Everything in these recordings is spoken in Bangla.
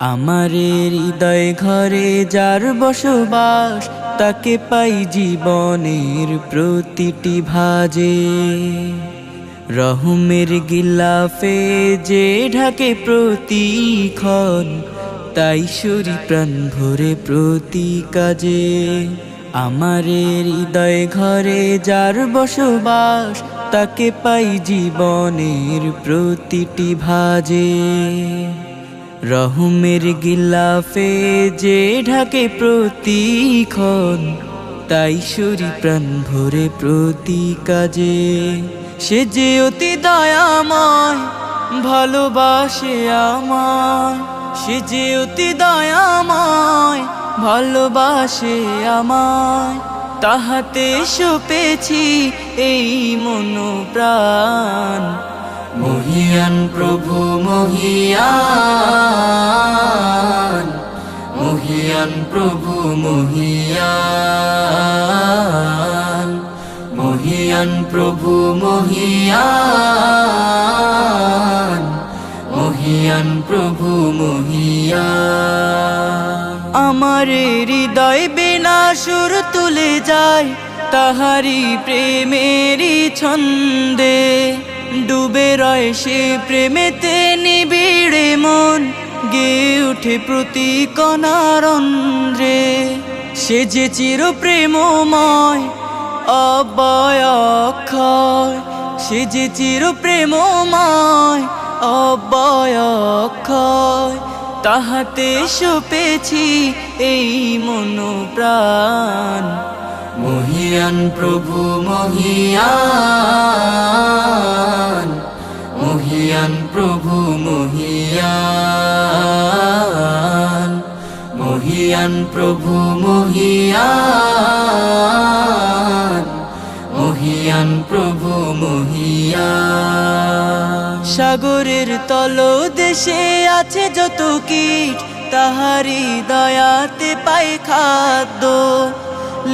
আমারে হৃদয় ঘরে যার বসবাস, তাকে পাই জীবনের প্রতিটি ভাজে। রহমের গিলাফে যে ঢাকে প্রতিক্ষণ, তাই শরী প্রাণ ভরে প্রতি কাজে। আমারে হৃদয় ঘরে যার বসবাস, তাকে পাই জীবনের প্রতিটি ভাজে। রহমের গিলাফে যে ঢাকে প্রতিক্ষণ, তাই শরী প্রাণ ভরে প্রতি কাজে। সে যে অতি দয়াময়, ভালোবাসে আমায়। সে যে অতি দয়াময়, ভালোবাসে আমায়। তাহাতে সপেছি এই মনোপ্রাণ। মহিয়ান প্রভু মহিয়ান, মহিয়ান প্রভু মহিয়ান, মহিয়ান প্রভু মহিয়ান, মহিয়ান প্রভু মহিয়ান। আমার হৃদয় বিনা সুর তুলে যায় তাহারি প্রেমেরই ছন্দে। ডুবে রয় সে প্রেমেতে নিবিড়ে মন, গেয়ে উঠে প্রতি কণারন্ধ্রে। সে যে চির প্রেমময়, অব্যয় অক্ষয়। সে যে চির প্রেমময়, অব্যয় অক্ষয়। তাহাতে সপেছি এই মনোপ্রাণ। মহিয়ান প্রভু মহিয়ান, মহিয়ান প্রভু মহিয়ান, মহিয়ান প্রভু মহিয়ান, মহিয়ান প্রভু মহিয়ান। সাগরের তলদেশে আছে যত কীট, তাহারি দয়াতে পাই খাদ্য।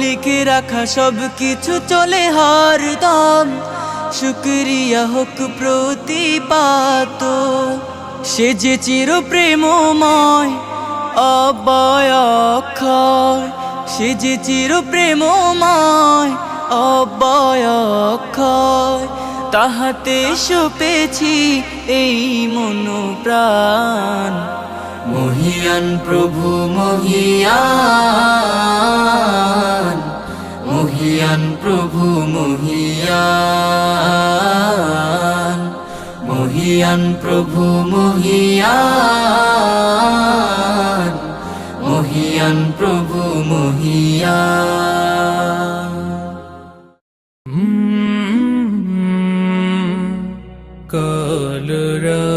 লিখে রাখা সব কিছু চলে হরদম, শুকরিয়া হোক প্রতিপাত। সে যে চির প্রেমময়, অব্যয় অক্ষয়। সে যে চির প্রেমময়, অব্যয় অক্ষয়। তাহাতে সপেছি এই মনোপ্রাণ। মহিয়ান প্রভু মহিয়ান, মহিয়ান প্রভু মহিয়ান, মহিয়ান প্রভু মহিয়ান, মহিয়ান প্রভু মহিয়ান। কলরা